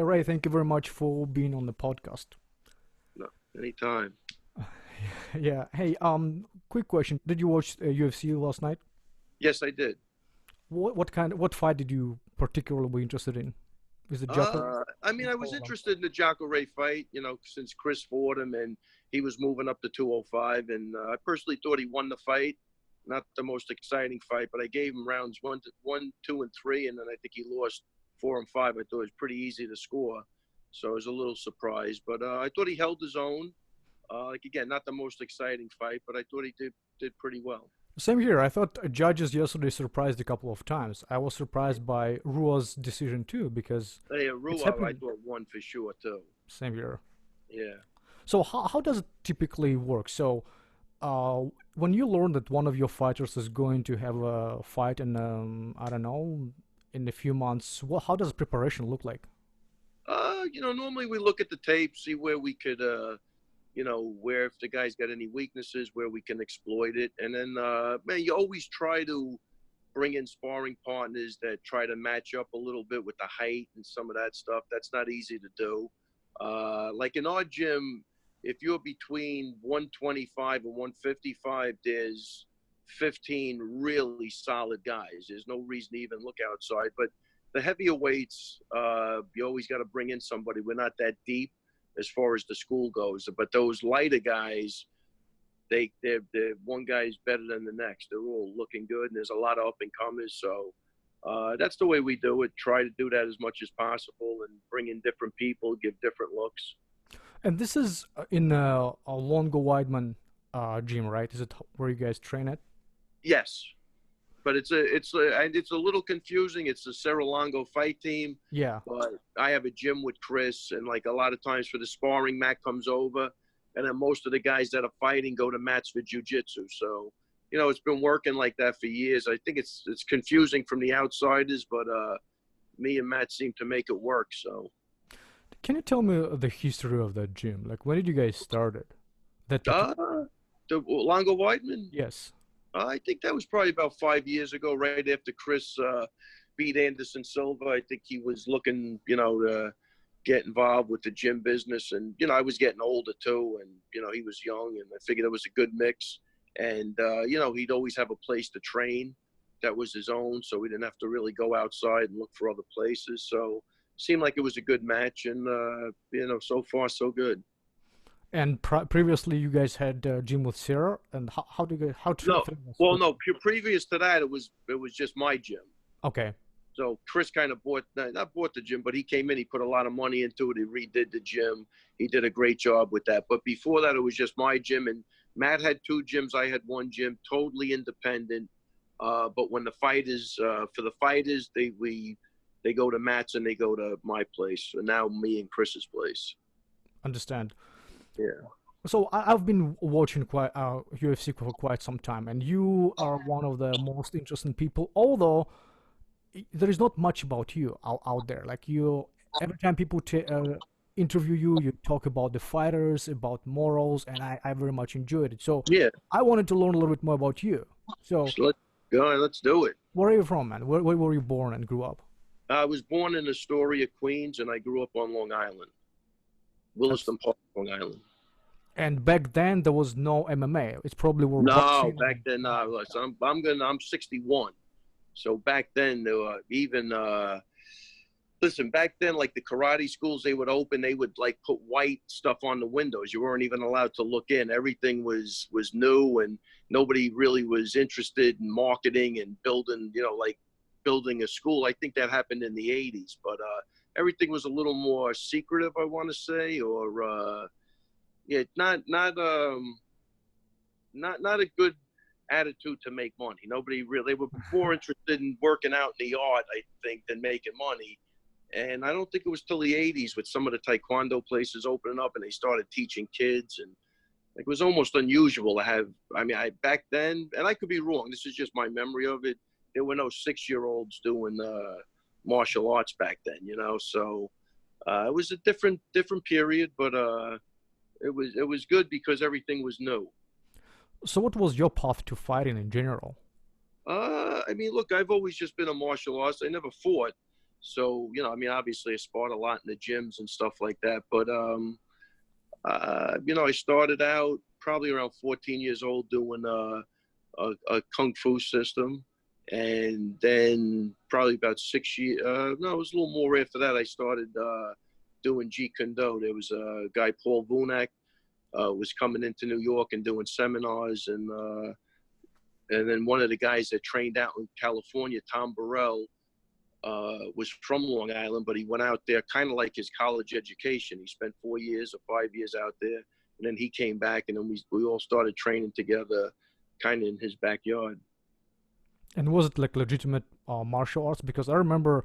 Hey Ray, thank you very much for being on the podcast. No, anytime. Yeah. Hey, quick question. Did you watch UFC last night? Yes, I did. What fight did you particularly be interested in? Is it Jacare? I mean, I was interested in the Jacare fight, since Chris fought him and he was moving up to 205. And I personally thought he won the fight. Not the most exciting fight, but I gave him rounds one, two, and three. And then I think he lost four and five. I thought it was pretty easy to score. So I was a little surprised. But I thought he held his own. Again, not the most exciting fight, but I thought he did pretty well. Same here. I thought judges yesterday surprised a couple of times. I was surprised by Rua's decision too because Hey, it's Rua, I happened. thought won for sure, too. Same here. Yeah. So how does it typically work? So uh, when you learn that one of your fighters is going to have a fight in I don't know, in a few months, how does preparation look like? Normally we look at the tape, see where we could, where if the guy's got any weaknesses, where we can exploit it. And then, man, you always try to bring in sparring partners that try to match up a little bit with the height and some of that stuff. That's not easy to do. Like in our gym, if you're between 125 and 155, there's 15 really solid guys. There's no reason to even look outside. But the heavier weights, you always got to bring in somebody. We're not that deep as far as the school goes. But those lighter guys, they're one guy's better than the next. They're all looking good, and there's a lot of up and comers. So that's the way we do it. Try to do that as much as possible, and bring in different people, give different looks. And this is in a Longo-Weidman gym, right? Is it where you guys train at? Yes, but it's a little confusing. It's the Serra Longo fight team, Yeah, but I have a gym with Chris, and like a lot of times for the sparring, Matt comes over, and then most of the guys that are fighting go to Matt's for jujitsu. So, it's been working like that for years. I think it's confusing from the outsiders, but me and Matt seem to make it work. So, can you tell me the history of that gym? Like, when did you guys start it? That uh, the Longo-Weidman, yes. I think that was probably about 5 years ago, right after Chris beat Anderson Silva. I think he was looking, to get involved with the gym business. And, I was getting older too. And, he was young, and I figured it was a good mix. And, he'd always have a place to train that was his own. So we didn't have to really go outside and look for other places. So it seemed like it was a good match. And, so far, so good. And previously, you guys had gym with Sarah, and how do you guys, how No, famous? well, no, previous to that, it was just my gym. Okay, So Chris kind of not bought the gym, but he came in, he put a lot of money into it. He redid the gym. He did a great job with that. But before that, it was just my gym. And Matt had two gyms. I had one gym, totally independent. But when the fighters, for the fighters, they go to Matt's and they go to my place. So now me and Chris's place. understand. Yeah. So I've been watching quite UFC for quite some time, and you are one of the most interesting people. Although there is not much about you out there. Like you, every time people interview you, you talk about the fighters, about morals, and I very much enjoyed it. So Yeah. I wanted to learn a little bit more about you. So So let's go. Let's do it. where are you from, man? Where were you born and grew up? I was born in Astoria, Queens, and I grew up on Long Island, That's Williston Park, Long Island. and back then there was no MMA. It's probably were No, boxing. back then, listen, I'm 61. So back then, there were even, listen, back then, like the karate schools, they would open, they would like put white stuff on the windows. You weren't even allowed to look in. Everything was new, and nobody really was interested in marketing and building, like building a school. I think that happened in the 80s, but everything was a little more secretive, I want to say, or yeah, not a good attitude to make money. Nobody really, they were more interested in working out in the art, I think, than making money. And I don't think it was till the 80s with some of the taekwondo places opening up and they started teaching kids. And it was almost unusual to have, I mean, back then, and I could be wrong, this is just my memory of it, there were no 6-year-olds doing martial arts back then, So it was a different period, but it was good because everything was new. So what was your path to fighting in general? I mean, look, I've always just been a martial artist. I never fought, So, I mean, obviously I sparred a lot in the gyms and stuff like that. But, I started out probably around 14 years old doing a kung fu system. And then probably about 6 years, no, it was a little more after that, I started doing Jeet Kune Do. There was a guy, Paul Vunak, was coming into New York and doing seminars. And then one of the guys that trained out in California, Tom Burrell, was from Long Island, but he went out there kind of like his college education. He spent 4 years or 5 years out there, and then he came back, and then we all started training together kind of in his backyard. And was it like legitimate martial arts? Because I remember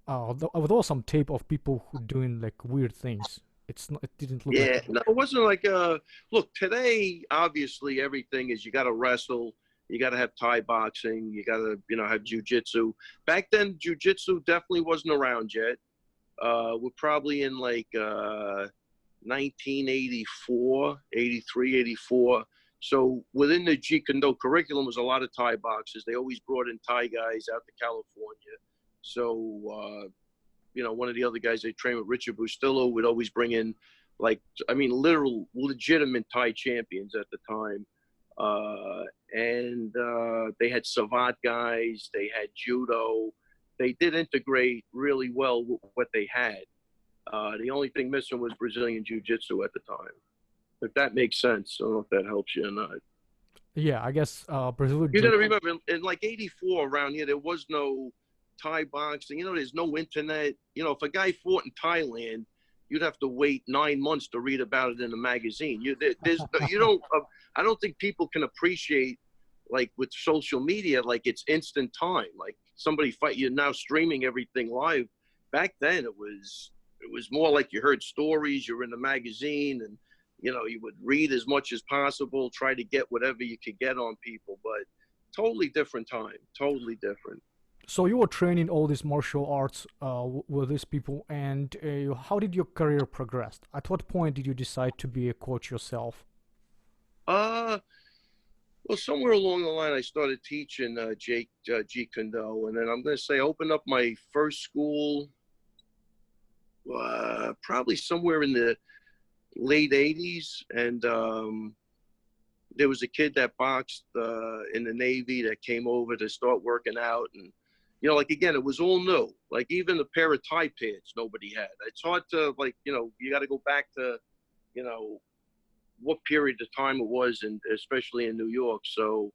there was some tape of people who doing like weird things. It didn't look like. Yeah, no, it wasn't like look, today obviously everything is, you got to wrestle, you got to have Thai boxing, you got to have jujitsu. Back then jujitsu definitely wasn't around yet. We're probably in like 1984, 83, 84. So within the Jeet Kune Do curriculum was a lot of Thai boxers. They always brought in Thai guys out to California. So one of the other guys they trained with, Richard Bustillo, would always bring in, like, I mean, literal, legitimate Thai champions at the time. And they had Savate guys, they had judo. They did integrate really well with what they had. The only thing missing was Brazilian Jiu-Jitsu at the time. If that makes sense. I don't know if that helps you or not. Yeah, I guess Brazil. You got to remember, in like '84 around here, there was no Thai boxing. There's no internet. If a guy fought in Thailand, you'd have to wait 9 months to read about it in a magazine. I don't think people can appreciate, like with social media, like it's instant time. Like somebody fight, you're now streaming everything live. Back then, it was more like you heard stories. You were in the magazine, and you would read as much as possible, try to get whatever you could get on people. But totally different time, totally different. So you were training all these martial arts with these people, and how did your career progress? At what point did you decide to be a coach yourself? Well, somewhere along the line, I started teaching Jeet Kune Do, and then I'm going to say I opened up my first school probably somewhere in the late '80s, and there was a kid that boxed in the Navy that came over to start working out, and like again, it was all new. Like even a pair of Thai pants nobody had. It's hard to you got to go back to what period of time it was, and especially in New York. So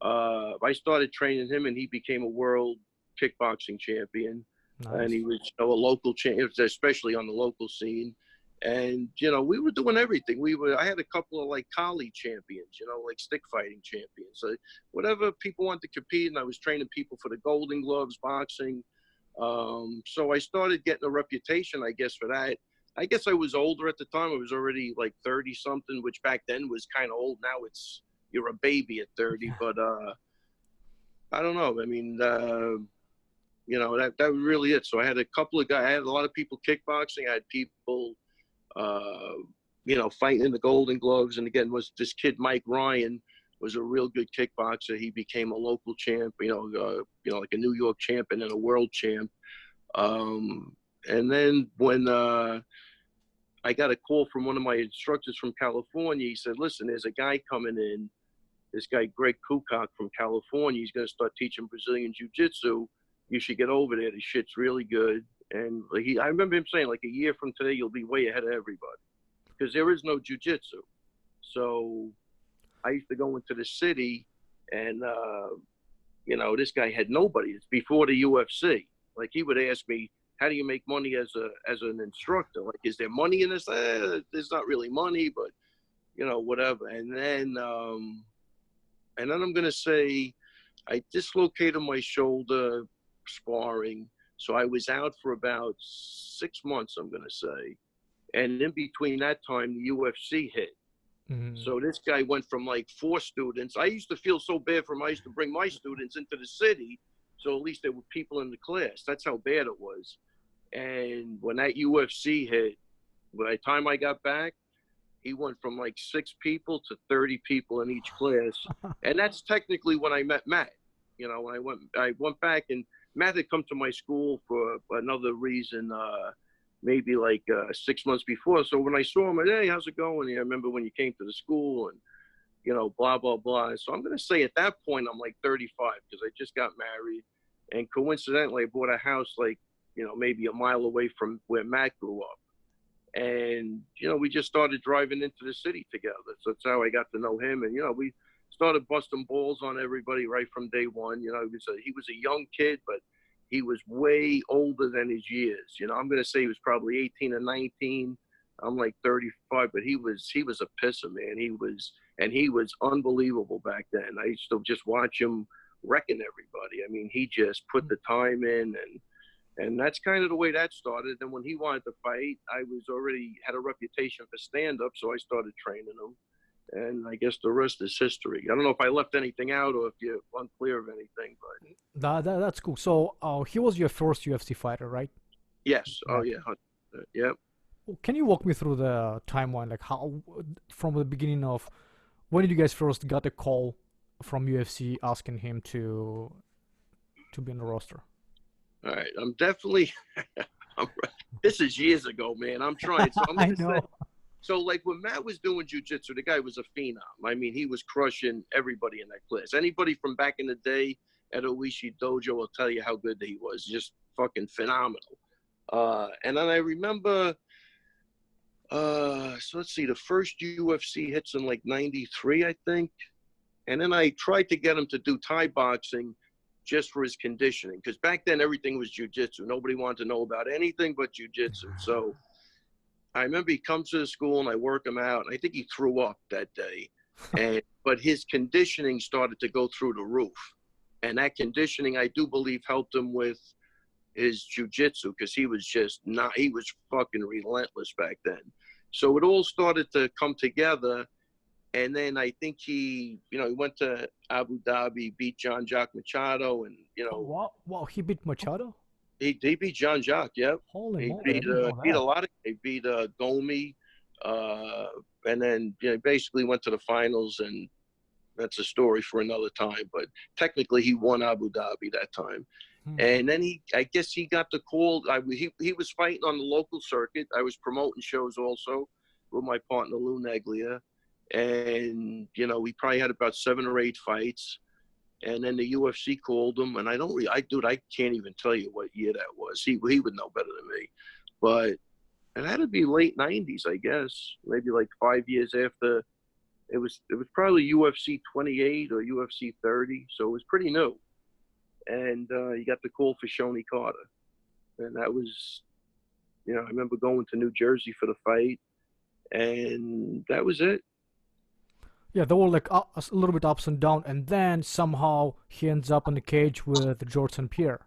I started training him, and he became a world kickboxing champion. Nice. And he was a local champion, especially on the local scene. And we were doing everything. I had a couple of like collie champions, like stick fighting champions. So whatever people wanted to compete, and I was training people for the Golden Gloves, boxing. So I started getting a reputation, I guess, for that. I guess I was older at the time. I was already like 30 something, which back then was kind of old. Now you're a baby at 30, but I don't know. I mean, that was really it. So I had a couple of guys. I had a lot of people kickboxing. I had people, fighting in the Golden Gloves. And again, was this kid Mike Ryan was a real good kickboxer. He became a local champ. Like a New York champion and a world champ. And then when I got a call from one of my instructors from California, he said, "Listen, there's a guy coming in. This guy Greg Kukoc from California. He's going to start teaching Brazilian Jiu-Jitsu. You should get over there. The shit's really good." And I remember him saying, like, a year from today, you'll be way ahead of everybody, because there is no jiu-jitsu. So I used to go into the city, and this guy had nobody. It's before the UFC. Like, he would ask me, "How do you make money as an instructor? Like, is there money in this?" There's not really money, but whatever. And then I'm gonna say, I dislocated my shoulder sparring. So I was out for about 6 months, I'm going to say. And in between that time, the UFC hit. Mm-hmm. So this guy went from like 4 students. I used to feel so bad for him. I used to bring my students into the city, so at least there were people in the class. That's how bad it was. And when that UFC hit, by the time I got back, he went from like 6 people to 30 people in each class. And that's technically when I met Matt. When I went back, and Matt had come to my school for another reason, maybe like 6 months before. So when I saw him, I said, hey, how's it going? I remember when you came to the school and, blah, blah, blah. So I'm going to say at that point, I'm like 35 because I just got married. And coincidentally, I bought a house like, maybe a mile away from where Matt grew up. And, we just started driving into the city together. So that's how I got to know him. And, we started busting balls on everybody right from day one. He was a young kid, but he was way older than his years. I'm going to say he was probably 18 or 19. I'm like 35, but he was a pisser, man. He was unbelievable back then. I used to just watch him wrecking everybody. I mean, he just put the time in, and that's kind of the way that started. And when he wanted to fight, I was already had a reputation for stand-up, so I started training him. And I guess the rest is history. I don't know if I left anything out or if you're unclear of anything, but that's cool. So he was your first UFC fighter, right? yes. Oh yeah. Yep. Can you walk me through the timeline, like how from the beginning of when did you guys first got a call from UFC asking him to be in the roster? All right, I'm definitely. This is years ago, man. I'm trying. So I'm I gonna know. say, so like when Matt was doing jiu-jitsu, the guy was a phenom. I mean, he was crushing everybody in that class. Anybody from back in the day at Oishi Dojo will tell you how good he was. Just fucking phenomenal. And then I remember, so let's see, the first UFC hits in like 93, I think. And then I tried to get him to do Thai boxing just for his conditioning. Because back then everything was jiu-jitsu. Nobody wanted to know about anything but jiu-jitsu. So I remember he comes to the school and I work him out. And I think he threw up that day. But his conditioning started to go through the roof. And that conditioning, I do believe, helped him with his jiu-jitsu because he was fucking relentless back then. So it all started to come together. And then I think he went to Abu Dhabi, beat Jean-Jacques Machado, and, Wow, he beat Machado? He beat Jean-Jacques, yep. Holy He moly, I didn't know beat a that. lot of. He beat Gomi, and then basically went to the finals, and that's a story for another time. But technically, he won Abu Dhabi that time. And then I guess he got the call. He was fighting on the local circuit. I was promoting shows also with my partner Lou Neglia, and we probably had about 7 or 8 fights. And then the UFC called him, and I can't even tell you what year that was. He would know better than me, but it had to be late '90s, I guess, maybe like 5 years after. It was probably UFC 28 or UFC 30, so it was pretty new. And he got the call for Shoney Carter, and that was, I remember going to New Jersey for the fight, and that was it. Yeah, they were like a little bit ups and down, and then somehow he ends up in the cage with George St. Pierre.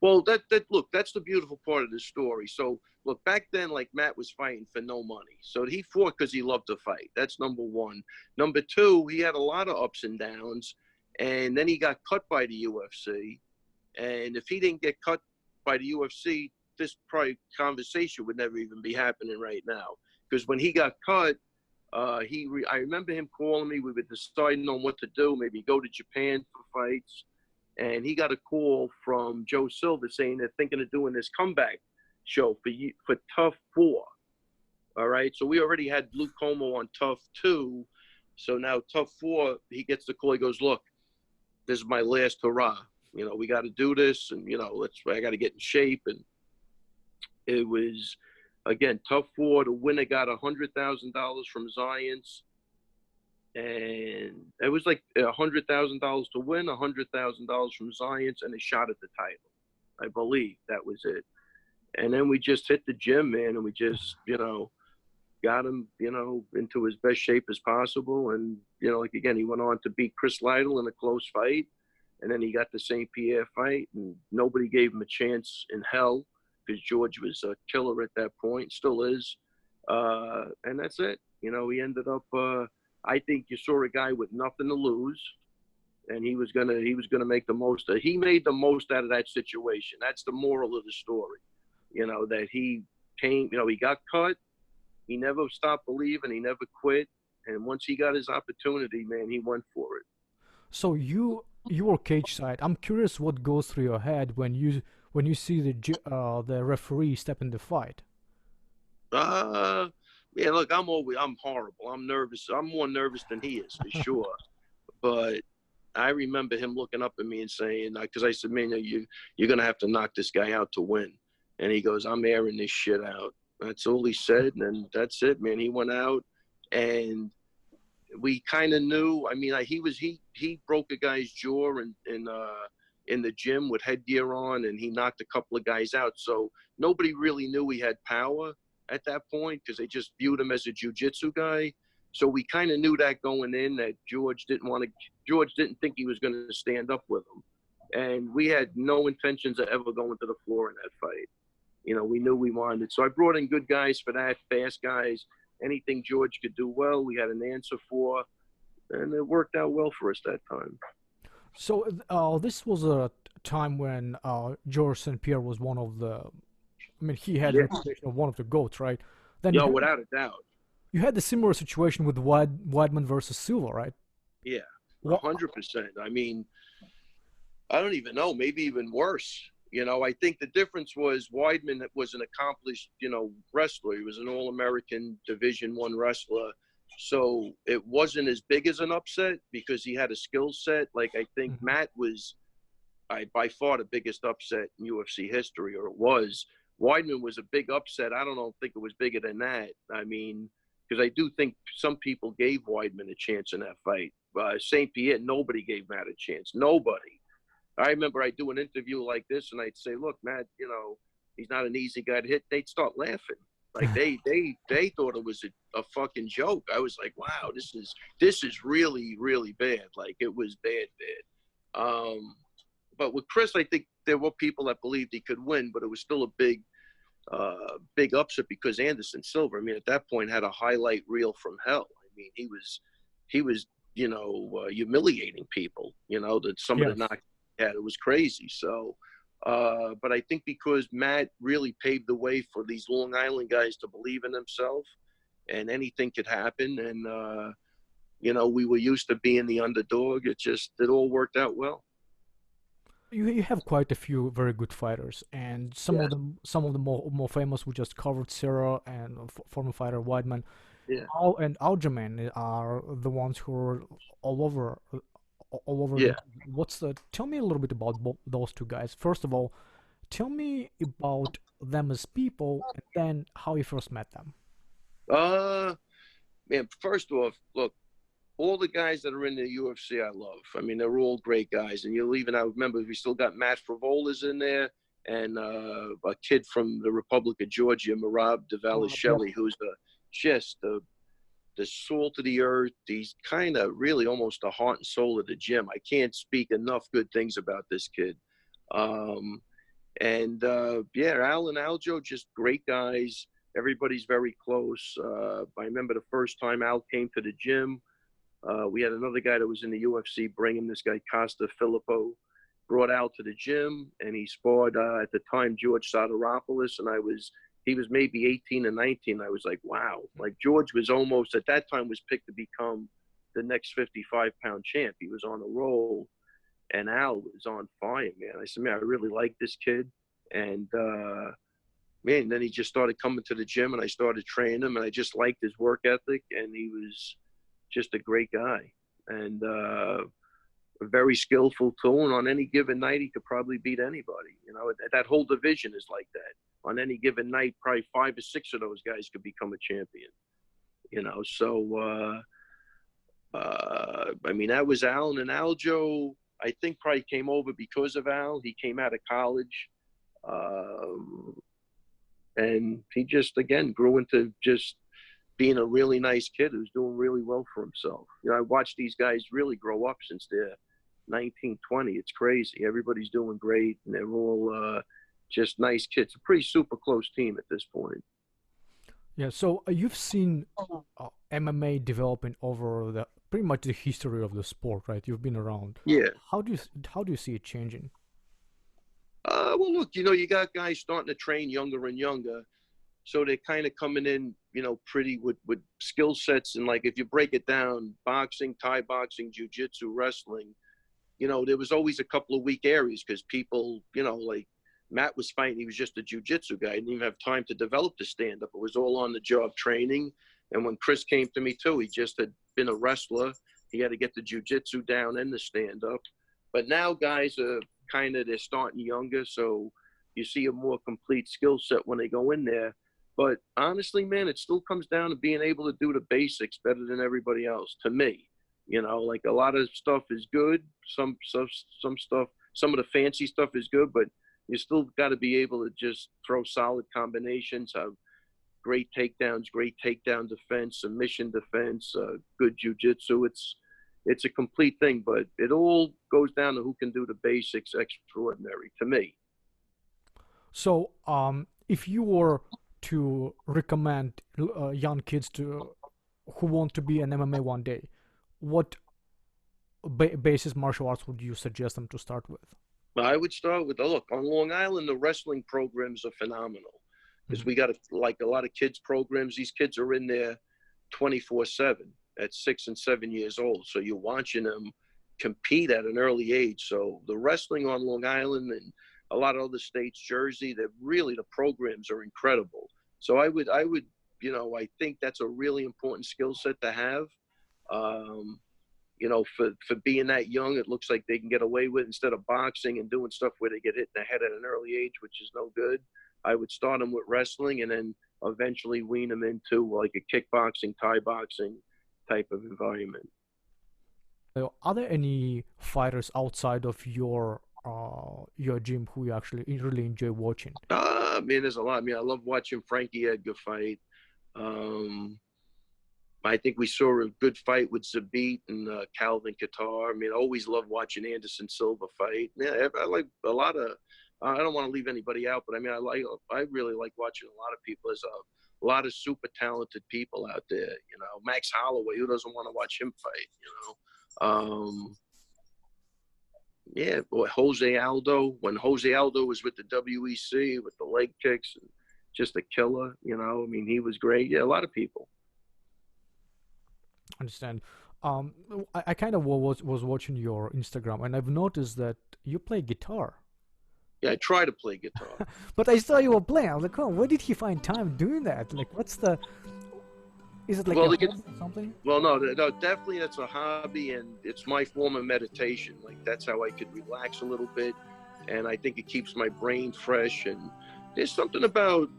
Well, look, that's the beautiful part of the story. So, look, back then, like Matt was fighting for no money. So he fought because he loved to fight. That's number one. Number two, he had a lot of ups and downs, and then he got cut by the UFC. And if he didn't get cut by the UFC, this probably conversation would never even be happening right now. Because when he got cut, I remember him calling me. We were deciding on what to do, maybe go to Japan for fights. And he got a call from Joe Silva saying they're thinking of doing this comeback show for Tough 4. All right. So we already had Blue Como on Tough 2. So now Tough 4, he gets the call. He goes, look, this is my last hurrah. We got to do this. And, I got to get in shape. And it was, again, Tough 4. The winner got $100,000 from Zions. And it was like $100,000 to win, $100,000 from Zions, and a shot at the title. I believe that was it. And then we just hit the gym, man, and we just, got him, into his best shape as possible. And, again, he went on to beat Chris Lytle in a close fight. And then he got the St. Pierre fight, and nobody gave him a chance in hell because George was a killer at that point, still is. And that's it. He ended up, I think you saw a guy with nothing to lose, and he was gonna make the most. He made the most out of that situation. That's the moral of the story. That he came. He got cut. He never stopped believing. He never quit. And once he got his opportunity, man, he went for it. So you you were cage side. I'm curious what goes through your head when you see the referee step in the fight. Uh, yeah, look, I'm horrible. I'm nervous. I'm more nervous than he is for sure. But I remember him looking up at me and saying, because I said, man, you're going to have to knock this guy out to win. And he goes, I'm airing this shit out. That's all he said. And that's it, man. He went out and we kind of knew. I mean, he broke a guy's jaw in the gym with headgear on, and he knocked a couple of guys out. So nobody really knew he had power at that point because they just viewed him as a jiu-jitsu guy. So we kind of knew that going in, that George didn't think he was going to stand up with him. And we had no intentions of ever going to the floor in that fight. You know, we knew we wanted it. So I brought in good guys for that, fast guys. Anything George could do well, we had an answer for. And it worked out well for us that time. So this was a time when George St. Pierre was one of the, I mean, he had a Yeah. reputation of one of the GOATs, right? Then Yo, without a doubt. you had the similar situation with Weidman versus Silva, right? Yeah, What? 100%. I mean, I don't even know, maybe even worse. You know, I think the difference was Weidman was an accomplished, wrestler. He was an All-American Division I wrestler. So it wasn't as big as an upset because he had a skill set. Like, I think Mhm. Matt was by far the biggest upset in UFC history, or it was. Weidman was a big upset. I don't think it was bigger than that. I mean, because I do think some people gave Weidman a chance in that fight. St. Pierre, nobody gave Matt a chance. Nobody. I remember I'd do an interview like this, and I'd say, "Look, Matt, he's not an easy guy to hit." They'd start laughing, like they thought it was a fucking joke. I was like, "Wow, this is really really bad." Like it was bad, bad. But with Chris, I think there were people that believed he could win, but it was still a big upset because Anderson Silva, I mean, at that point had a highlight reel from hell. I mean, he was humiliating people. That some of the Yes. knocks he had, it was crazy. So, but I think because Matt really paved the way for these Long Island guys to believe in themselves, and anything could happen, and we were used to being the underdog. It all worked out well. You have quite a few very good fighters, and Yes. some of the more famous we just covered, Serra and former fighter Weidman. Yeah. Al and Aljamain are the ones who are all over all over the. Yeah. What's the? Tell me a little bit about those two guys. First of all, tell me about them as people, and then how you first met them. Uh, Man, first off, look, all the guys that are in the UFC, I love. I mean, they're all great guys. And I remember we still got Matt Frivola's in there and a kid from the Republic of Georgia, Merab Yep. who's just the salt of the earth. He's kind of really almost the heart and soul of the gym. I can't speak enough good things about this kid. Um, yeah, Al and Aljo, just great guys. Everybody's very close. I remember the first time Al came to the gym. We had another guy that was in the UFC bringing this guy Costa Filippo, brought Al to the gym, and he sparred at the time George Soteropoulos, and he was maybe 18 and 19. I was like, wow, like George was almost at that time was picked to become the next 55-pound champ. He was on a roll, and Al was on fire, man. I said, man, I really like this kid, and man, then he just started coming to the gym, and I started training him, and I just liked his work ethic, and he was just a great guy and very skillful too. And on any given night, he could probably beat anybody. That whole division is like that. On any given night, probably 5 or 6 of those guys could become a champion. So I mean, that was Al, and Aljo. I think probably came over because of Al. He came out of college, and he just again grew into just being a really nice kid who's doing really well for himself. I watched these guys really grow up since they're 19, 20. It's crazy. Everybody's doing great, and they're all just nice kids. A pretty super close team at this point. Yeah. So you've seen MMA developing over the pretty much the history of the sport, right? You've been around. Yeah. How do you see it changing? Well, look, you got guys starting to train younger and younger. So they're kind of coming in, pretty with skill sets. And like, if you break it down, boxing, Thai boxing, jiu-jitsu, wrestling, you know, there was always a couple of weak areas because people, you know, like Matt was fighting. He was just a jiu-jitsu guy. He didn't even have time to develop the stand-up. It was all on the job training. And when Chris came to me too, he just had been a wrestler. He had to get the jiu-jitsu down and the stand-up. But now guys are kind of, they're starting younger. So you see a more complete skill set when they go in there. But honestly, man, it still comes down to being able to do the basics better than everybody else, to me. You know, like a lot of stuff is good. Some stuff, some of the fancy stuff is good, but you still got to be able to just throw solid combinations, have great takedowns, great takedown defense, submission defense, good jiu-jitsu. It's a complete thing, but it all goes down to who can do the basics extraordinary, to me. So, if you were to recommend young kids to who want to be an MMA one day, what basis martial arts would you suggest them to start with? I would start with, look, on Long Island, the wrestling programs are phenomenal because we got like a lot of kids programs. These kids are in there 24/7 at 6 and 7 years old. So you're watching them compete at an early age. So the wrestling on Long Island and a lot of other states, Jersey, that really, the programs are incredible. So I would, you know, I think that's a really important skill set to have. You know, for being that young, it looks like they can get away with, instead of boxing and doing stuff where they get hit in the head at an early age, which is no good. I would start them with wrestling and then eventually wean them into like a kickboxing, Thai boxing type of environment. Are there any fighters outside of your gym who you actually really enjoy watching? I mean, there's a lot. I mean, I love watching Frankie Edgar fight. I think we saw a good fight with Zabit and Calvin Kattar. I mean, I always love watching Anderson Silva fight. Yeah, I like a lot of. I don't want to leave anybody out, but I mean, I really like watching a lot of people. There's a lot of super talented people out there. You know, Max Holloway. Who doesn't want to watch him fight? You know. Yeah, boy, Jose Aldo. When Jose Aldo was with the WEC with the leg kicks, and just a killer. You know, I mean, he was great. Yeah, a lot of people. Understand. I kind of was watching your Instagram, and I've noticed that you play guitar. Yeah, I try to play guitar. But I saw you were playing. I was like, oh, where did he find time doing that? Like, what's the? Is it like a hobby or something? Well, no, definitely that's a hobby, and it's my form of meditation. Like, that's how I could relax a little bit, and I think it keeps my brain fresh. And there's something about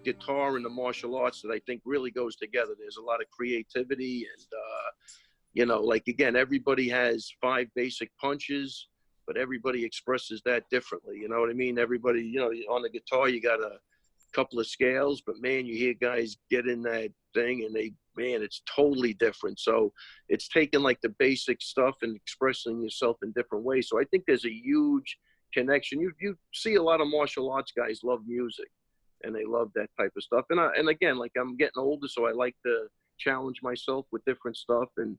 guitar and the martial arts that I think really goes together. There's a lot of creativity, and you know, like, again, everybody has 5 basic punches, but everybody expresses that differently. You know what I mean? Everybody, you know, on the guitar, you got a couple of scales, but man, you hear guys get in that thing and man, it's totally different. So it's taking like the basic stuff and expressing yourself in different ways. So I think there's a huge connection. You see a lot of martial arts guys love music and they love that type of stuff. And again, like, I'm getting older, so I like to challenge myself with different stuff, and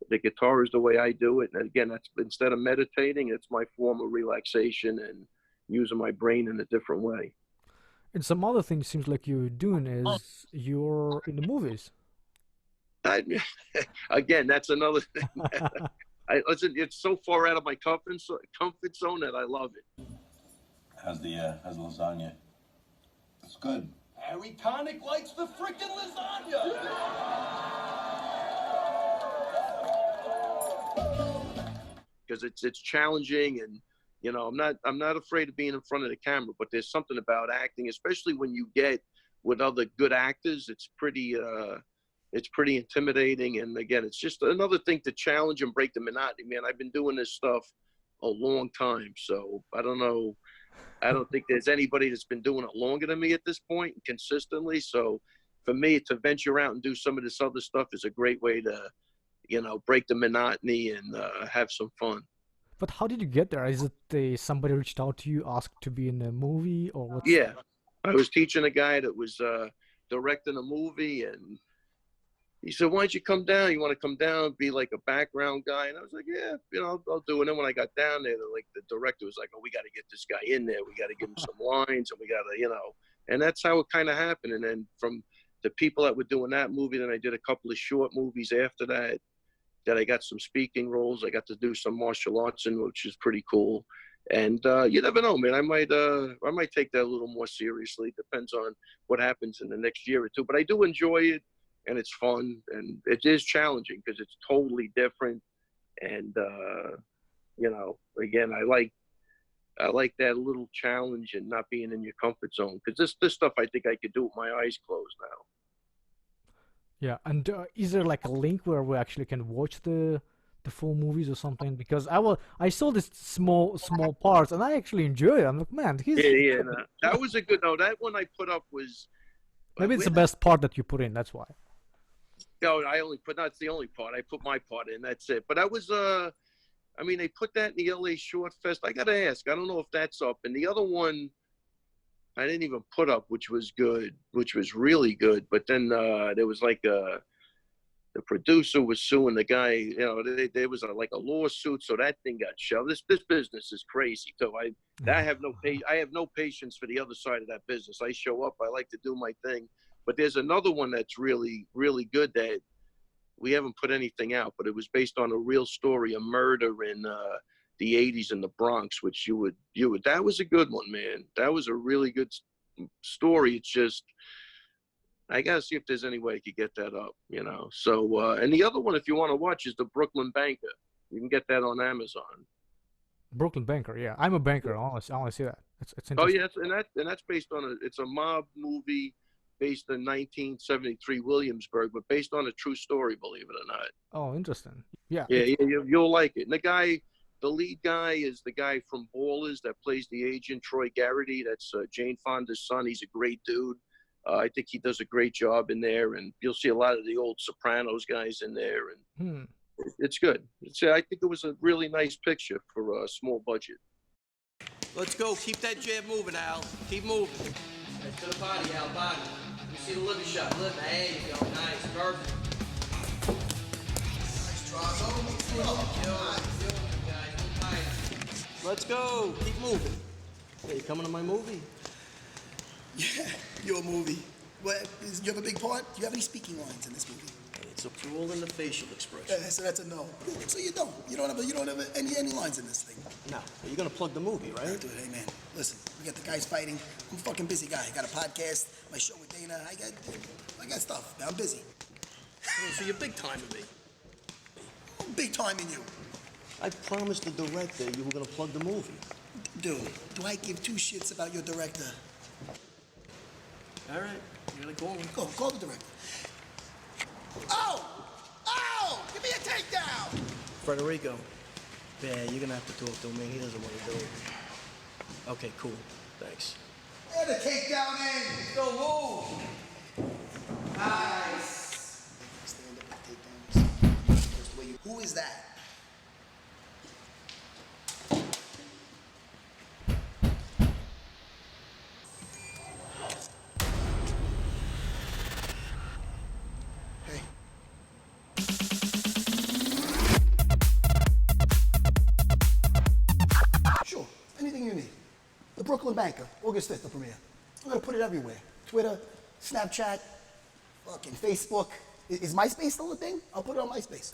the guitar is the way I do it. And again, that's, instead of meditating, it's my form of relaxation and using my brain in a different way. And some other thing seems like you're doing is you're in the movies. Again, that's another thing. Listen, it's so far out of my comfort zone that I love it. How's the lasagna? It's good. Harry Connick likes the frickin' lasagna. Because it's challenging, and you know, I'm not afraid of being in front of the camera, but there's something about acting, especially when you get with other good actors. It's pretty intimidating, and again, it's just another thing to challenge and break the monotony. Man, I've been doing this stuff a long time, so I don't know. I don't think there's anybody that's been doing it longer than me at this point, consistently. So for me to venture out and do some of this other stuff is a great way to, you know, break the monotony and have some fun. But how did you get there? Is it somebody reached out to you, asked to be in a movie, or what? Yeah, I was teaching a guy that was directing a movie, and he said, "Why don't you come down? You want to come down and be like a background guy?" And I was like, "Yeah, you know, I'll do it." And then when I got down there, the director was like, "Oh, we got to get this guy in there. We got to give him some lines, and we got to, you know." And that's how it kind of happened. And then from the people that were doing that movie, then I did a couple of short movies after that. that I got some speaking roles. I got to do some martial arts in, which is pretty cool. And you never know, man. I might take that a little more seriously. Depends on what happens in the next year or two. But I do enjoy it, and it's fun, and it is challenging because it's totally different. And you know, again, I like that little challenge and not being in your comfort zone, because this stuff I think I could do with my eyes closed now. Yeah, and is there like a link where we actually can watch the full movies or something? Because I saw this small parts and I actually enjoy it. I'm like, man, Yeah. No, that was a good. No, that one I put up was. Maybe it's the best part that you put in. That's why. No, I only put. That's the only part. I put my part in. That's it. But I was. I mean, they put that in the LA Short Fest. I gotta ask. I don't know if that's up. And the other one, I didn't even put up, which was good, which was really good. But then there was like the producer was suing the guy. You know, there was like a lawsuit, so that thing got shoved. This business is crazy. So I have no patience for the other side of that business. I show up. I like to do my thing. But there's another one that's really, really good that we haven't put anything out, but it was based on a real story, a murder in the 80s in the Bronx, which you would, that was a good one, man. That was a really good story. It's just, I got to see if there's any way I could get that up, you know? So, and the other one, if you want to watch, is The Brooklyn Banker. You can get that on Amazon. Brooklyn Banker, yeah. I'm a banker. I want to see that. It's interesting. Oh, yeah, and that's based on it's a mob movie based in 1973 Williamsburg, but based on a true story, believe it or not. Oh, interesting. Yeah. Yeah, you'll like it. And the lead guy is the guy from Ballers that plays the agent, Troy Garrity. That's Jane Fonda's son. He's a great dude. I think he does a great job in there, and you'll see a lot of the old Sopranos guys in there, and it's good. I think it was a really nice picture for a small budget. Let's go. Keep that jab moving, Al. Keep moving. Right to the body, Al. Body. You see the liver shot. Liver. There you go. Nice. Perfect. Nice try. Let's go. Keep moving. Hey, you coming to my movie? Yeah, your movie. What? You have a big part? Do you have any speaking lines in this movie? It's all in the facial expression. So that's a no. So you don't have any lines in this thing. No, but you're gonna plug the movie, right? Dude, hey man, listen. We got the guys fighting. I'm a fucking busy guy. I got a podcast, my show with Dana. I got stuff. I'm busy. So you're big time to me. I'm big time in you. I promised the director you were gonna plug the movie. Dude, do I give two shits about your director? All right, you're gonna call him. Go, call the director. Oh! Give me a takedown! Federico. Yeah, you're gonna have to talk to him, man. He doesn't want to do it. Okay, cool. Thanks. Get a takedown in! Go move! Nice! Stand up and takedowns. Who is that? Brooklyn Banker, August 5th, the premiere. I'm gonna put it everywhere. Twitter, Snapchat, fucking Facebook. Is MySpace still a thing? I'll put it on MySpace.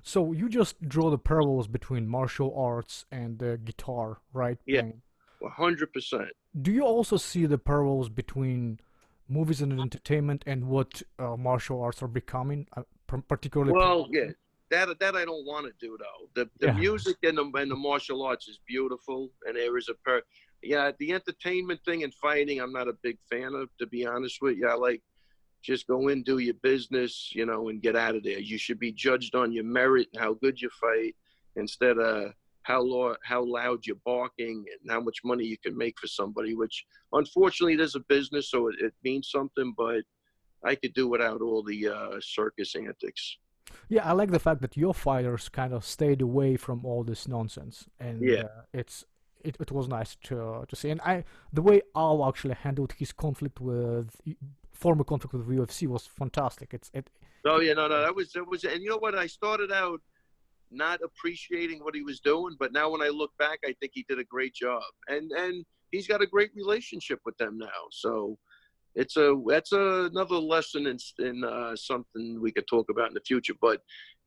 So you just draw the parallels between martial arts and the guitar, right? Yeah, 100%. Do you also see the parallels between movies and entertainment and what martial arts are becoming, particularly? Well, yeah. That I don't want to do though. The music and the martial arts is beautiful, and there is the entertainment thing and fighting I'm not a big fan of, to be honest with you. I like just go in, do your business, you know, and get out of there. You should be judged on your merit and how good you fight, instead of how loud you're barking and how much money you can make for somebody, which unfortunately there's a business, so it means something, but I could do without all the circus antics. Yeah, I like the fact that your fighters kind of stayed away from all this nonsense, and it was nice to see. And the way Al actually handled his former conflict with UFC was fantastic. Oh yeah, no, that was, and you know what? I started out not appreciating what he was doing, but now when I look back, I think he did a great job, and he's got a great relationship with them now. So, that's another lesson in something we could talk about in the future. But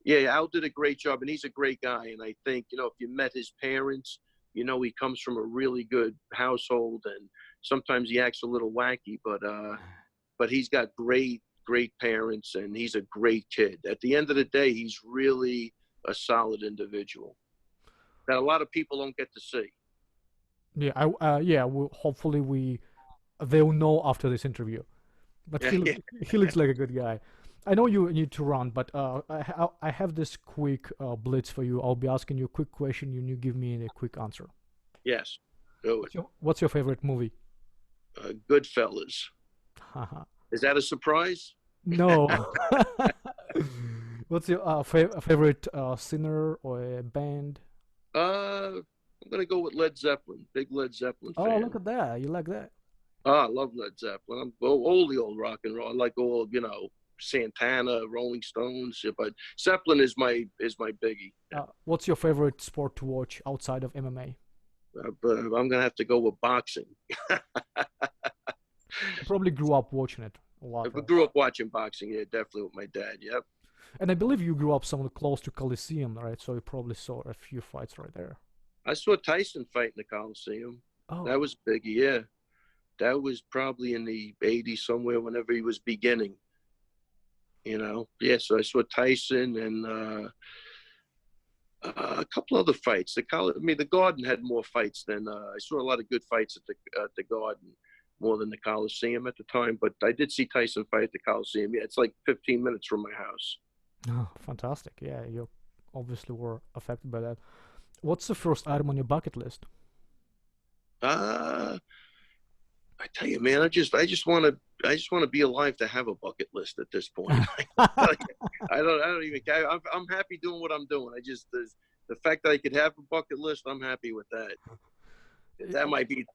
yeah, Al did a great job, and he's a great guy. And I think, you know, if you met his parents, you know, he comes from a really good household, and sometimes he acts a little wacky, but he's got great parents, and he's a great kid. At the end of the day, he's really a solid individual that a lot of people don't get to see. Yeah, hopefully they'll know after this interview. But he looks like a good guy. I know you need to run, but I have this quick blitz for you. I'll be asking you a quick question, and you give me a quick answer. Yes, do it. What's your favorite movie? Goodfellas. Is that a surprise? No. What's your favorite singer or a band? I'm gonna go with Led Zeppelin. Big Led Zeppelin fan. Oh, look at that! You like that? Oh, I love Led Zeppelin. I'm old rock and roll. I like old, you know, Santana, Rolling Stones. But Zeppelin is my biggie. What's your favorite sport to watch outside of MMA? But I'm gonna have to go with boxing. You probably grew up watching it a lot. I grew up watching boxing. Yeah, definitely with my dad. Yep. And I believe you grew up somewhat close to Coliseum, right? So you probably saw a few fights right there. I saw Tyson fight in the Coliseum. Oh. That was biggie. Yeah. That was probably in the 80s somewhere, whenever he was beginning. You know, yeah. So I saw Tyson and a couple other fights. The Garden had more fights than I saw a lot of good fights at the Garden, more than the Coliseum at the time. But I did see Tyson fight at the Coliseum. Yeah, it's like 15 minutes from my house. Oh, fantastic! Yeah, you obviously were affected by that. What's the first item on your bucket list? I tell you, man, I just want to be alive to have a bucket list at this point. I don't even care. I'm happy doing what I'm doing. The fact that I could have a bucket list, I'm happy with that.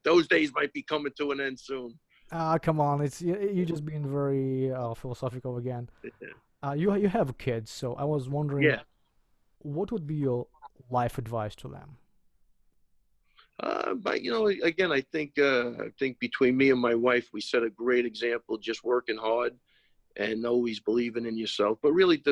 Those days might be coming to an end soon. Come on, you just being very philosophical again. You have kids, so I was wondering, what would be your life advice to them? But you know, again, I think between me and my wife, we set a great example, just working hard and always believing in yourself. But really,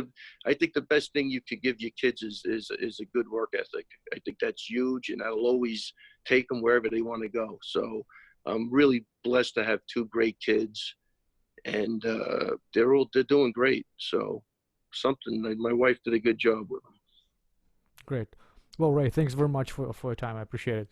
I think the best thing you could give your kids is a good work ethic. I think that's huge, and that'll always take them wherever they want to go. So I'm really blessed to have two great kids, and they're doing great. So my wife did a good job with them. Great. Well, Ray, thanks very much for your time. I appreciate it.